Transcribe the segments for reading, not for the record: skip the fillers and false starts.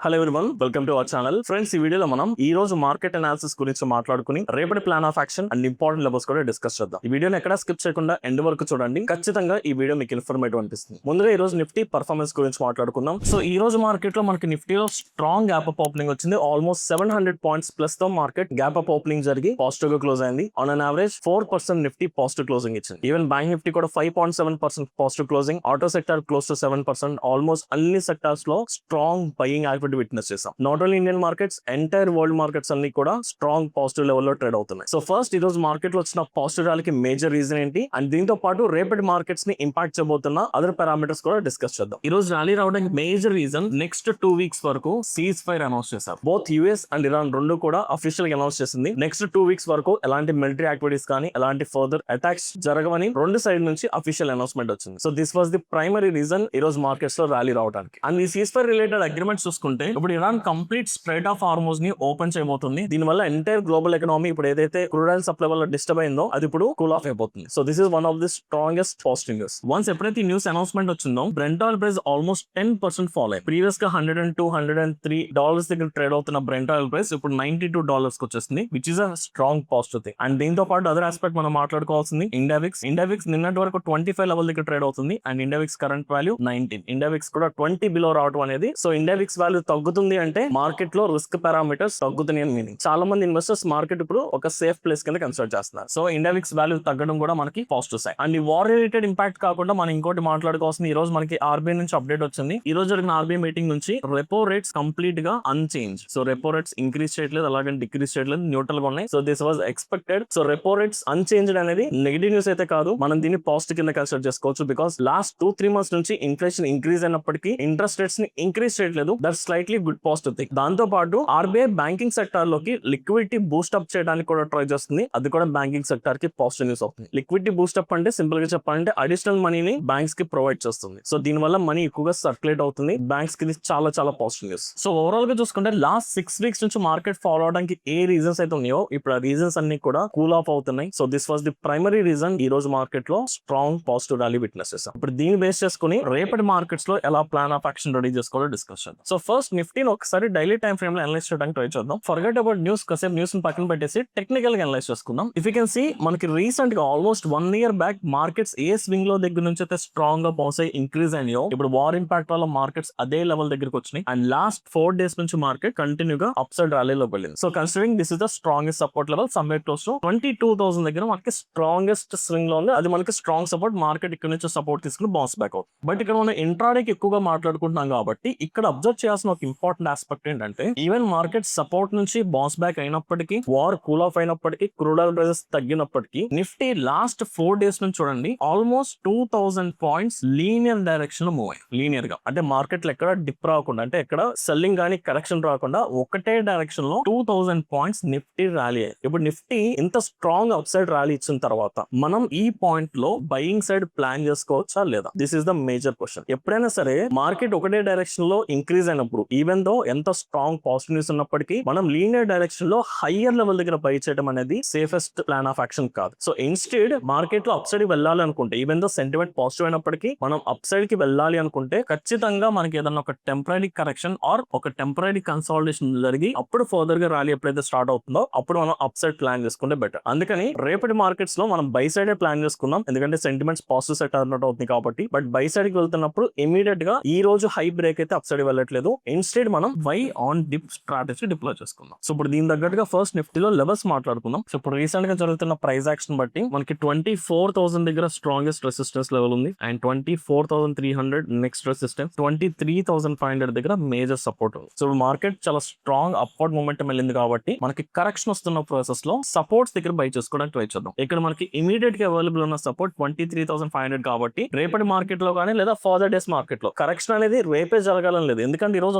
Hello everyone, welcome to our channel. Friends, ఈ వీడియోలో మనం ఈ రోజు మార్కెట్ అనాలిసిస్ గురించి మాట్లాడుకుని రేపటి plan of action and important levels కూడా డిస్కస్ చేద్దాం. ఈ వీడియోని ఎక్కడ స్కిప్ చేయకుండా ఎండ్ వరకు చూడండి. ఖచ్చితంగా ఈ వీడియో మీకు ఇన్ఫర్మేటివ్ అనిపిస్తుంది. ముందుగా ఈ రోజు నిఫ్టీ పర్ఫార్మెన్స్ గురించి మాట్లాడుకుందాం. సో ఈ రోజు మార్కెట్ లో మనకి నిఫ్టీలో స్ట్రాంగ్ గ్యాప్ అప్ ఓపెనింగ్ వచ్చింది. ఆల్మోస్ట్ 700 పాయింట్స్ ప్లస్ తో మార్కెట్ గ్యాప్ అప్ ఓపెనింగ్ జరిగి పాజిటివ్ గా క్లోజ్ అయింది. On an average 4% Nifty positive closing ఇచ్చింది. ఈవెన్ బ్యాంక్ నిఫ్టీ కూడా 5.7% positive closing. Auto sector close to 7%. Almost అన్ని సెక్టార్స్ లో స్ట్రాంగ్ బయింగ్ యాక్టివిటీ విట్నెస్ చేసాం. Not only Indian markets, entire world markets అన్ని కూడా స్ట్రాంగ్ పాజిటివ్ లెవెల్ లో trade అవుతున్నాయి. So first ఈ రోజు మార్కెట్ లో వచ్చిన పాజిటివ్ ర్యాలీకి మేజర్ రీజన్ ఏంటి, అండ్ దీంతో పాటు రేపటి మార్కెట్స్ ని ఇంపాక్ట్ చేయబోతున్న అదర్ పారామీటర్స్ కూడా డిస్కస్ చేద్దాం. ఈ రోజు ర్యాలీ రావడానికి మేజర్ రీజన్ నెక్స్ట్ 2 వీక్స్ వరకు సీజ్ ఫైర్ అనౌన్స్ చేశారు. బోత్ యుఎస్ అండ్ ఇరాన్ రెండు కూడా అఫీషియల్ గా అనౌన్స్ చేసింది. నెక్స్ట్ 2 వీక్స్ వరకు ఎలాంటి మిలిటరీ యాక్టివిటీస్ కానీ ఎలాంటి ఫర్దర్ అటాక్స్ జరగవని రెండు సైడ్ నుంచి అఫీషియల్ అనౌన్స్మెంట్ వచ్చింది. So this was the primary reason ఈ రోజు మార్కెట్స్ లో ర్యాలీ రావడానికి. అండ్ ఈ సీజ్ ఫైర్ రిలేటెడ్ అగ్రిమెంట్స్ చూసుకుంటే ఇప్పుడు Iran complete straight of Hormuz ని ఓపెన్ చేయబోతుంది. దీని వల్ల ఎంటైర్ గ్లోబల్ ఎకనామీ ఇప్పుడు ఏదైతే క్రూడ్ ఆయిల్ సప్లై వల్ల డిస్టర్బ్ అయిందో అది ఇప్పుడు కూల్ ఆఫ్ అయిపోతుంది. So this is one of the strongest positive news. Once ఎప్పుడైతే ఈ న్యూస్ అనౌన్స్మెంట్ వచ్చిందో Brent oil price almost 10% fall అయ్యి ప్రీవియస్ గా $102, $103 దగ్గర ట్రేడ్ అవుతున్న బ్రెంట్ ఆయిల్ ప్రైస్ ఇప్పుడు $92 కి వచ్చేసింది, which is a strong positive thing. And దీంతో పాటు అదర్ ఆస్పెక్ట్ మనం మాట్లాడుకోవాల్సింది ఇండియావిక్స్ నిన్నటి వరకు 25 లెవెల్ దగ్గర ట్రేడ్ అవుతుంది. And India VIX current value 19. India VIX కూడా 20 బిలో రావడం అనేది, సో ఇండియావిక్స్ వాల్యూ తగ్గుతుంది అంటే మార్కెట్ లో రిస్క్ పారామీటర్స్ తగ్గుతున్నాయి అని మీనింగ్. చాలా మంది ఇన్వెస్టర్స్ మార్కెట్ ఇప్పుడు ఒక సేఫ్ ప్లేస్ కింద కన్సిడర్ చేస్తున్నారు. సో ఇండియావిక్స్ వాల్యూ తగ్గడం కూడా మనకి పాజిటివ్ సైడ్. అండ్ ఈ వార్ రిలేటెడ్ ఇంపాక్ట్ కాకుండా మనం ఇంకోటి మాట్లాడుకోవాల్సింది, ఈ రోజు మనకి ఆర్బీఐ నుంచి అప్డేట్ వచ్చింది. ఈ రోజు జరిగిన ఆర్బీఐ మీటింగ్ నుంచి రెపో రేట్స్ కంప్లీట్ గా unchanged. So repo rates increase చేయట్లేదు, అలాగే డిక్రీజ్ చేయట్లేదు, న్యూట్రల్ గా ఉన్నాయి. So this was expected. So repo rates unchanged అనేది నెగిటివ్ న్యూస్ అయితే కాదు, మనం దీన్ని పాజిటివ్ కింద కన్సిడర్ చేసుకోవచ్చు. బికాస్ లాస్ట్ 2-3 మంత్స్ నుంచి ఇన్ఫ్లేషన్ ఇంక్రీజ్ అయినప్పటికీ ఇంట్రెస్ట్ రేట్స్ ని ఇంక్రీజ్ చేయట్లేదు. That slightly good positive thing. దాంతో పాటు ఆర్బీఐ బ్యాంకింగ్ సెక్టర్ లోకి లిక్విడిటీ బూస్ట్ అప్ చేయడానికి కూడా ట్రై చేస్తుంది. అది కూడా బ్యాంకింగ్ సెక్టర్ కి పాజిటివ్ న్యూస్ అవుతుంది. లిక్విడిటీ బూస్ట్ అప్ అంటే సింపుల్ గా చెప్పాలంటే అడిషనల్ మనీని బ్యాంక్స్ కి ప్రొవైడ్ చేస్తుంది. సో దీని వల్ల మనీ ఎక్కువగా సర్క్యులేట్ అవుతుంది బ్యాంక్స్ కి. చాలా చాలా పాజిటివ్ న్యూస్. సో ఓవరాల్ గా చూసుకుంటే లాస్ట్ 6 వీక్స్ నుంచి మార్కెట్ ఫాలో అవడానికి ఏ రీజన్స్ అయితే ఉన్నాయో ఇప్పుడు ఆ రీజన్స్ అన్ని కూడా కూల్ ఆఫ్ అవుతున్నాయి. So this was the primary reason ఈ రోజు మార్కెట్ లో స్ట్రాంగ్ పాజిటివ్ ర్యాలీ విట్నెస్ చేసాం. ఇప్పుడు దీన్ని బేస్ చేసుకుని రేపటి మార్కెట్స్ లో ఎలా ప్లాన్ ఆఫ్ యాక్షన్ రెడీ చేసుకోవాలో డిస్కస్ చేద్దాం. సో ఫస్ట్ నిఫ్టీని ఒకసారి డైలీ టైం ఫ్రేమ్ లో అనలైజ్ చేయడానికి ట్రై చేద్దాం. ఫర్గెట్ అబౌట్ న్యూస్, కాసేపు న్యూస్ ని పక్కన పెట్టేసి టెక్నికల్ గా అనలైజ్ చేసుకుందాం. ఇఫ్ యూ కెన్ సీ మనకి రీసెంట్ గా ఆల్మోస్ట్ 1 year బ్యాక్ మార్కెట్స్ ఏ స్వింగ్ లో దగ్గర నుంచి అయితే స్ట్రాంగ్ గా బౌన్స్ అయ్యి ఇంక్రీజ్ అయినాయో ఇప్పుడు వార్ ఇంపాక్ట్ వల్ల మార్కెట్స్ అదే లెవెల్ దగ్గరకు వచ్చినాయి. అండ్ లాస్ట్ 4 days నుంచి మార్కెట్ కంటిన్యూ గా అప్ సైడ్ ర్యాలీలోకి వెళ్ళింది. So considering this is the strongest support level somewhere close to 22,000 దగ్గర మనకి స్ట్రాంగెస్ట్ స్వింగ్ లో ఉంది. అది మనకి స్ట్రాంగ్ సపోర్ట్. మార్కెట్ ఇక్కడ నుంచి సపోర్ట్ తీసుకుని బౌన్స్ బ్యాక్ అవుతుంది. బట్ ఇక్కడ మనం ఇంట్రాడేకి ఎక్కువగా మాట్లాడుకుంటున్నాం కాబట్టి ఇక్కడ అబ్జర్వ్ చేయాల్సిన ఒక ఇంపార్టెంట్ ఆస్పెక్ట్ ఏంటంటే ఈవెన్ మార్కెట్ సపోర్ట్ నుంచి బౌన్స్ బ్యాక్ అయినప్పటికీ, వార్ కూల్ ఆఫ్ అయినప్పటికీ, క్రూడ్ ఆయిల్ ప్రైసెస్ తగ్గినప్పటికీ నిఫ్టీ లాస్ట్ 4 days నుంచి చూడండి ఆల్మోస్ట్ 2,000 పాయింట్స్ లీనియర్ డైరెక్షన్ లో మూవ్ అయ్యి, లీనియర్ గా అంటే మార్కెట్ లో ఎక్కడ డిప్ రాకుండా, అంటే ఎక్కడ సెల్లింగ్ కానీ కరెక్షన్ రాకుండా ఒకటే డైరెక్షన్ లో 2,000 పాయింట్స్ నిఫ్టీ ర్యాలీ అయ్యాయి. ఇప్పుడు నిఫ్టీ ఇంత స్ట్రాంగ్ అప్ సైడ్ ర్యాలీ ఇచ్చిన తర్వాత మనం ఈ పాయింట్ లో బయింగ్ సైడ్ ప్లాన్ చేసుకోవచ్చా లేదా? This is the major question. ఎప్పుడైనా సరే మార్కెట్ ఒకటే డైరెక్షన్ లో ఇంక్రీజ్ అయినప్పుడు, ఈవెన్ దో ఎంత స్ట్రాంగ్ పాజిటివ్ న్యూస్ ఉన్నప్పటికీ మనం లీనియర్ డైరెక్షన్ లో హయ్యర్ లెవెల్ దగ్గర బై చేయడం అనేది సేఫెస్ట్ ప్లాన్ ఆఫ్ యాక్షన్ కాదు. సో ఇన్స్టెడ్ మార్కెట్ లో అప్ సైడ్ వెళ్ళాలి అనుకుంటే, ఈవెన్ దో సెంటిమెంట్ పాజిటివ్ అయినప్పటికీ మనం అప్ సైడ్ కి వెళ్ళాలి అనుకుంటే ఖచ్చితంగా మనకి ఏదైనా ఒక టెంపరీ కరెక్షన్ ఆర్ ఒక టెంపరీ కన్సాలిడేషన్ జరిగి అప్పుడు ఫర్దర్ గా ర్యాలీ ఎప్పుడైతే స్టార్ట్ అవుతుందో అప్పుడు మనం అప్ సైడ్ ప్లాన్ చేసుకుంటే బెటర్. అందుకని రేపటి మార్కెట్స్ లో మనం బై సైడ్ ప్లాన్ చేసుకుందాం, ఎందుకంటే సెంటిమెంట్స్ పాజిటివ్ సెట్ అన్నట్టు అవుతుంది కాబట్టి. బట్ బై సైడ్ కి వెళ్తున్నప్పుడు ఇమీడియట్ గా ఈ రోజు హై బ్రేక్ అయితే అప్ సైడ్ వెళ్ళట్లేదు. ఇన్స్టెడ్ మనం by on dip strategy deploy చేసుకుందాం. సో ఇప్పుడు దీని తగ్గట్టుగా ఫస్ట్ నిఫ్టీలో లెవెల్స్ మాట్లాడుకుందాం. సో ఇప్పుడు రీసెంట్ గా జరుగుతున్న ప్రైస్ యాక్షన్ బట్టి మనకి 24,000 దగ్గర స్ట్రాంగెస్ట్ రెసిస్టెన్స్ లెవెల్ ఉంది. అండ్ 24,300 నెక్స్ట్ రెసిస్టెన్స్, 23,500 దగ్గర మేజర్ సపోర్ట్ ఉంది. సో మార్కెట్ చాలా స్ట్రాంగ్ అప్వర్డ్ మూమెంటం వెళ్ళింది కాబట్టి మనకి కరెక్షన్ వస్తున్న ప్రాసెస్ లో సపోర్ట్స్ దగ్గర బై చేసుకోవడానికి ట్రై చేద్దాం. ఇక్కడ మనకి ఇమీడియట్ గా అవైలబుల్ ఉన్న సపోర్ట్ 23,500 కాబట్టి రేపటి మార్కెట్ లో కానీ లేదా ఫర్దర్ డేస్ మార్కెట్ లో కరెక్షన్ అనేది రేపే జరగాలని లేదు. ఎందుకంటే ఈ రోజు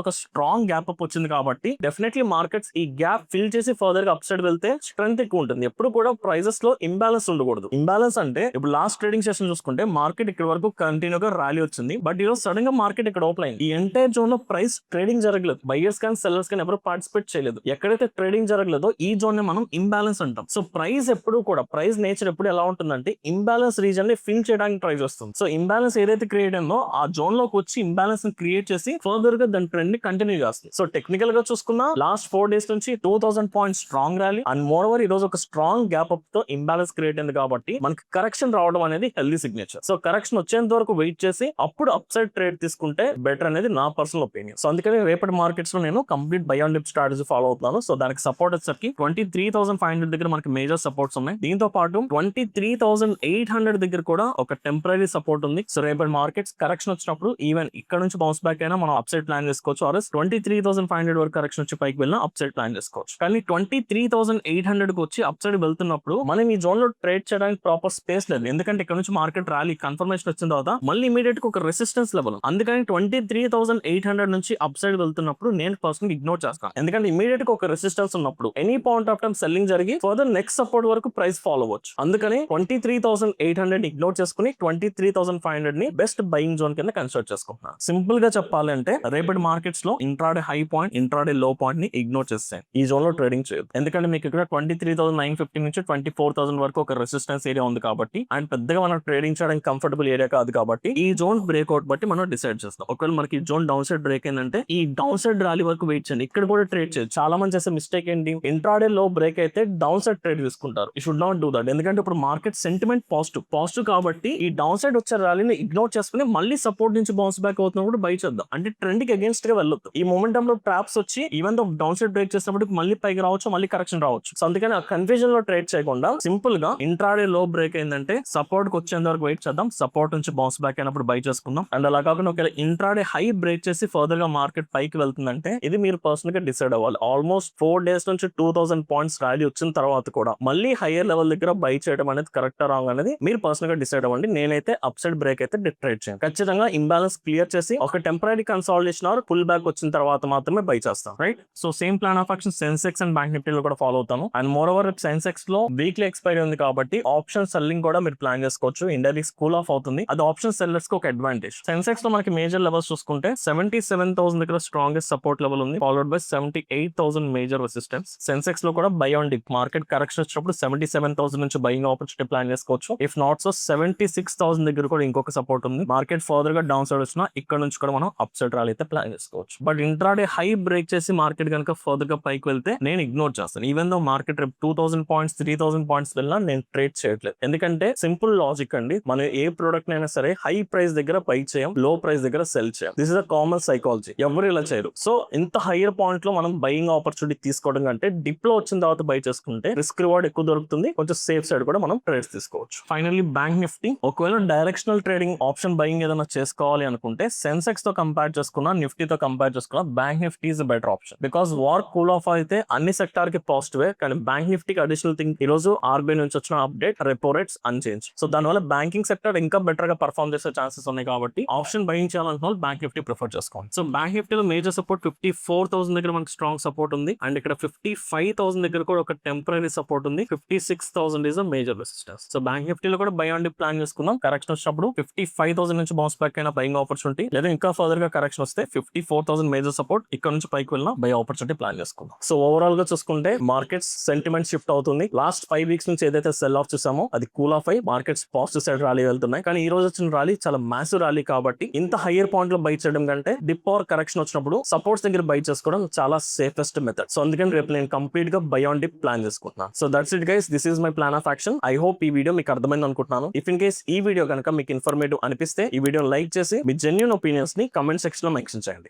ఒక స్ట్రాంగ్ గ్యాప్ అప్ వచ్చింది కాబట్టి డెఫినెట్లీ మార్కెట్స్ ఈ గ్యాప్ ఫిల్ చేసి ఫర్దర్ గా అప్ సైడ్ వెళ్తే స్ట్రెంత్ ఎక్కువ ఉంటుంది. ఎప్పుడు కూడా ప్రైజెస్ లో ఇంబాలెన్స్ ఉండకూడదు. ఇంబాలెన్స్ అంటే ఇప్పుడు లాస్ట్ ట్రేడింగ్ సెషన్ చూసుకుంటే మార్కెట్ ఇక్కడ వరకు కంటిన్యూగా ర్యాలీ వచ్చింది. బట్ ఈ రోజు సడన్ గా మార్కెట్ ఇక్కడ ఓపెన్ అయింది. ఈ ఎంటైర్ జోన్ లో ప్రైస్ ట్రేడింగ్ జరగలేదు. బయర్స్ కానీ సెల్లర్స్ కానీ ఎవరు పార్టిసిపేట్ చేయలేదు. ఎక్కడైతే ట్రేడింగ్ జరగలేదో ఈ జోన్ ని మనం ఇంబాలెన్స్ అంటాం. సో ప్రైస్ ఎప్పుడు కూడా, ప్రైస్ నేచర్ ఎప్పుడు ఎలా ఉంటుందంటే ఇంబాలెన్స్ రీజన్ ని ఫిల్ చేయడానికి ట్రై చేస్తుంది. సో ఇంబాలెన్స్ ఏదైతే క్రియేట్ అయిందో ఆ జోన్ లోకి వచ్చి ఇంబాలెన్స్ ని క్రియేట్ చేసి ఫర్దర్ గా దాని ట్రెండ్ ట్రెండ్ కంటిన్యూ చేస్తుంది. సో టెక్నికల్ గా చూసుకున్నా లాస్ట్ 4 days నుంచి 2000 points strong rally and more over ఈ రోజు ఒక స్ట్రాంగ్ గ్యాప్ అప్ తో ఇంబ్యాలెన్స్ క్రియేట్ అయింది కాబట్టి మనకి కరెక్షన్ రావడం అనేది హెల్దీ సిగ్నేచర్. సో కరెక్షన్ వచ్చేంత వరకు వెయిట్ చేసి అప్పుడు అప్ సైడ్ ట్రేడ్ తీసుకుంటే బెటర్ అనేది నా పర్సనల్ ఒపీనియన్. సో అందుకని రేపటి మార్కెట్స్ లో నేను complete by on dip strategy follow అవుతున్నాను. సో దానికి సపోర్ట్ వచ్చేసరికి 23,500 దగ్గర మనకి మేజర్ సపోర్ట్స్ ఉన్నాయి. దీంతో పాటు 23,800 దగ్గర కూడా ఒక టెంపరీ సపోర్ట్ ఉంది. సో రేపటి మార్కెట్స్ కరెక్షన్ వచ్చినప్పుడు ఈవెన్ ఇక్కడ నుంచి బౌన్స్ బ్యాక్ అయినా మనం అప్ సైడ్ ప్లాన్ చేసుకోవచ్చు. ఆర్ఎస్ 23,500 వరకు కరెక్షన్ వచ్చి పైకి వెళ్ళినా అప్ సైడ్ ప్లాన్ చేసుకోవచ్చు. కానీ 23,800 కి వచ్చి అప్ సైడ్ వెళ్తున్నప్పుడు మనం ఈ జోన్ లో ట్రేడ్ చేయడానికి ప్రాపర్ స్పేస్ లేదు. ఎందుకంటే ఇక్కడ నుంచి మార్కెట్ ర్యాలీ కన్ఫర్మేషన్ వచ్చిన తర్వాత మళ్ళీ ఇమీడియట్ గా ఒక రెసిస్టెన్స్ లెవెల్. అందుకని 23,800 నుంచి అప్ సైడ్ వెళ్తున్నప్పుడు నేను పర్సనల్ ఇగ్నోర్ చేస్తాను. ఎందుకంటే ఇమీడియట్ గా ఒక రెసిస్టెన్స్ ఉన్నప్పుడు any point of time selling జరిగి ఫర్దర్ నెక్స్ట్ సపోర్ట్ వరకు ప్రైస్ ఫాలో అవ్వచ్చు. అందుకని 23,800 ఇగ్నోర్ చేసుకుని 23,500 ని బెస్ట్ బయింగ్ జోన్ కింద కన్సిడర్ చేసుకుంటున్నాను. సింపుల్ గా చెప్పాలంటే రేపటి మార్కెట్స్ లో ఇంట్రాడే హై పాయింట్ ఇంట్రాడే లో పాయింట్ ని ఇగ్నోర్ చేస్తాను. ఈ జోన్ లో ట్రేడింగ్ చేయదు. ఎందుకంటే మీకు ఇక్కడ 23,950 నుంచి 24,000 వరకు ఒక రెసిస్టెన్స్ ఏరియా ఉంది కాబట్టి అండ్ పెద్దగా మనం ట్రేడింగ్ చేయడానికి కంఫర్టబుల్ ఏరియా కాదు కాబట్టి ఈ జోన్ బ్రేక్అవుట్ బట్టి మనం డిసైడ్ చేస్తాం. ఒకవేళ మనకి ఈ జోన్ డౌన్ సైడ్ బ్రేక్ అయిందంటే ఈ డౌన్ సైడ్ ర్యాలీ వరకు వెయిట్ చేయండి. ఇక్కడ కూడా ట్రేడ్ చేయదు. చాలా మంది చేసే మిస్టేక్ ఏంటి, ఇంట్రాడే లో బ్రేక్ అయితే డౌన్ సైడ్ ట్రేడ్ తీసుకుంటారు. You should not do that. ఎందుకంటే ఇప్పుడు మార్కెట్ సెంటిమెంట్ పాజిటివ్ కాబట్టి ఈ డౌన్ సైడ్ వచ్చే ర్యాలీని ఇగ్నోర్ చేసుకుని మళ్ళీ సపోర్ట్ నుంచి బౌన్స్ బ్యాక్ అవుతున్నప్పుడు బై చేద్దాం. అంటే ట్రెండ్ కి అగేన్స్ట్ గా వెళ్ళొద్దు. ఈ మొమెంటం లో ట్రాప్స్ వచ్చి even though down side break చేసినప్పుడు మళ్ళీ పైకి రావచ్చు, మళ్ళీ కరెక్షన్ రావచ్చు. సో అందుకని ఆ కన్ఫ్యూజన్ లో ట్రేడ్ చేయకుండా సింపుల్ గా ఇంట్రాడే లో బ్రేక్ అయిందంటే సపోర్ట్ కి వచ్చేంత వరకు వెయిట్ చేద్దాం. సపోర్ట్ నుంచి బౌన్స్ బ్యాక్ అయినప్పుడు బై చేసుకుందాం. అండ్ అలా కాకుండా ఒకవేళ ఇంట్రాడే హై బ్రేక్ చేసి ఫర్దర్ గా మార్కెట్ పైకి వెళ్తుందంటే ఇది మీరు పర్సనల్ గా డిసైడ్ అవ్వాలి. ఆల్మోస్ట్ 4 days నుంచి 2,000 పాయింట్స్ ర్యాలీ వచ్చిన తర్వాత కూడా మళ్ళీ హైయర్ లెవెల్ దగ్గర బై చేయడం అనేది కరెక్ట్ రాంగ్ అనేది మీరు పర్సనల్ గా డిసైడ్ అవ్వండి. నేనైతే అప్ సైడ్ బ్రేక్ అయితే ట్రేడ్ చేయండి. ఖచ్చితంగా ఇంబాలెన్స్ క్లియర్ చేసి ఒక temporary consolidation or pull back వచ్చిన తర్వాత మాత్రమే బై చేస్తాం. Right. So same plan of action Sensex and bank నిఫ్టీలో కూడా ఫాలో అవుతాను. అండ్ మోర్ ఓవర్ సెన్సెక్స్ లో వీక్లీ ఎక్స్పైరీ ఉంది కాబట్టి ఆప్షన్ సెల్లింగ్ కూడా మీరు ప్లాన్ చేసుకోవచ్చు. ఇండైరెక్ట్ కూల్ ఆఫ్ అవుతుంది. అది ఆప్షన్ సెల్లర్స్ కి ఒక అడ్వాంటేజ్. సెన్సెక్స్ లో మనకి మేజర్ లెవెల్స్ చూసుకుంటే 77,000 దగ్గర స్ట్రాంగెస్ట్ సపోర్ట్ లెవెల్ ఉంది, followed by 78,000 major resistance. Sensex లో కూడా by on dip market correction వచ్చినప్పుడు 77,000 నుంచి బయింగ్ ఆపర్చునిటీ ప్లాన్ చేసుకోవచ్చు. ఇఫ్ నాట్ సో 76,000 దగ్గర కూడా ఇంకొక సపోర్ట్ ఉంది. మార్కెట్ ఫర్దర్ గా డౌన్ సైడ్ వచ్చినా ఇక్కడ నుంచి కూడా మనం అప్ సైడ్ ర్యాలీ అయితే ప్లాన్ చేసుకోవచ్చు. బట్ ఇంట్రాడే హై బ్రేక్ చేసి మార్కెట్ కనుక ఫర్దర్ గా పైకి వెళ్తే నేను ఇగ్నోర్ చేస్తాను. ఈవెన్ దో మార్కెట్ రేపు 2,000 పాయింట్స్ 3,000 పాయింట్స్ వెళ్ళినా నేను ట్రేడ్ చేయట్లేదు. ఎందుకంటే సింపుల్ లాజిక్ అండి, మనం ఏ ప్రోడక్ట్ అయినా సరే హై ప్రైస్ దగ్గర బై చేయం, లో ప్రైస్ దగ్గర సెల్ చేయం. This is a common psychology. ఎవరు ఇలా చేయరు. సో ఇంత హైయర్ పాయింట్ లో మనం బయింగ్ ఆపర్చునిటీ తీసుకోవడం కంటే డిప్ లో వచ్చిన తర్వాత బై చేసుకుంటే రిస్క్ రివార్డ్ ఎక్కువ దొరుకుతుంది. కొంచెం సేఫ్ సైడ్ కూడా మనం ట్రేడ్స్ తీసుకోవచ్చు. ఫైనల్లీ బ్యాంక్ నిఫ్టీ, ఒకవేళ డైరెక్షనల్ ట్రేడింగ్ ఆప్షన్ బయింగ్ ఏదైనా చేసుకోవాలి అనుకుంటే సెన్సెక్స్ తో కంపేర్ చేసుకున్నా నిఫ్టీతో కంపేర్ చేసుకున్నా bank Nifty is better option. Because war cool of అయితే అన్ని సెక్టార్ కి పాజిటివ్. కానీ బ్యాంక్ నిఫ్టీకి అడిషనల్ థింగ్ ఈ రోజు ఆర్బీఐ నుంచి వచ్చిన update, repo rates unchanged. So దానివల్ల బ్యాంకింగ్ సెక్టర్ ఇంకా బెటర్ గా పర్ఫార్మ్ చేసే ఛాన్సెస్ ఉన్నాయి కాబట్టి ఆప్షన్ బయింగ్ చేయాలనుకున్న బ్యాంక్ నిఫ్టీ ప్రిఫర్ చేసుకోండి. సో బ్యాంక్ నిఫ్టీలో మేజర్ సపోర్ట్ 54,000 దగ్గర మనకి స్ట్రాంగ్ సపోర్ట్ ఉంది. అండ్ ఇక్కడ 55,000 దగ్గర కూడా ఒక టెంపరీ సపోర్ట్ ఉంది. 56,000 is a major resistance. So bank నిఫ్టీలో కూడా బై ఆన్ డిప్ ప్లాన్ చేసుకుందాం. కరెక్షన్ వచ్చినప్పుడు 55,000 నుంచి బౌన్స్ బ్యాక్ అయినా బయింగ్ ఆపర్చునిటీ, లేదా ఇంకా ఫర్దర్ గా కరెక్షన్ వస్తే 54,000 మేజర్ సపోర్ట్, ఇక్కడ నుంచి పైకి వెళ్ళినా బై ఆపర్చునిటీ ప్లాన్ చేసుకుందాం. సో ఓవరాల్ గా చూసుకుంటే మార్కెట్స్ సెంటిమెంట్ షిఫ్ట్ అవుతుంది. లాస్ట్ 5 weeks నుంచి ఏదైతే సెల్ ఆఫ్ చూసామో అది కూల్ ఆఫ్ అయి మార్కెట్స్ పాజిటివ్ సైడ్ ర్యాలీ వెళ్తున్నాయి. కానీ ఈ రోజు వచ్చిన ర్యాలీ చాలా మ్యాసివ్ ర్యాలీ కాబట్టి ఇంత హైయర్ పాయింట్ లో బై చేయడం కంటే డిప్ ఆర్ కరెక్షన్ వచ్చినప్పుడు సపోర్ట్స్ దగ్గర బై చేసుకోవడం చాలా సేఫెస్ట్ మెథడ్. సో అందుకని రేపు నేను కంప్లీట్ గా బై ఆన్ డిప్ ప్లాన్ చేసుకుంటున్నాను. So that's it guys, this is my plan of action. I hope ఈ వీడియో మీకు అర్థమైంది అనుకుంటున్నాను. ఇఫ్ ఇన్ కేస్ ఈ వీడియో కనుక మీకు ఇన్ఫర్మేటివ్ అనిపిస్తే ఈ వీడియో లైక్ చేసి మీ జెన్యూన్ ఒపీనియన్స్ ని కమెంట్ సెక్షన్ లో మెన్షన్ చేయండి.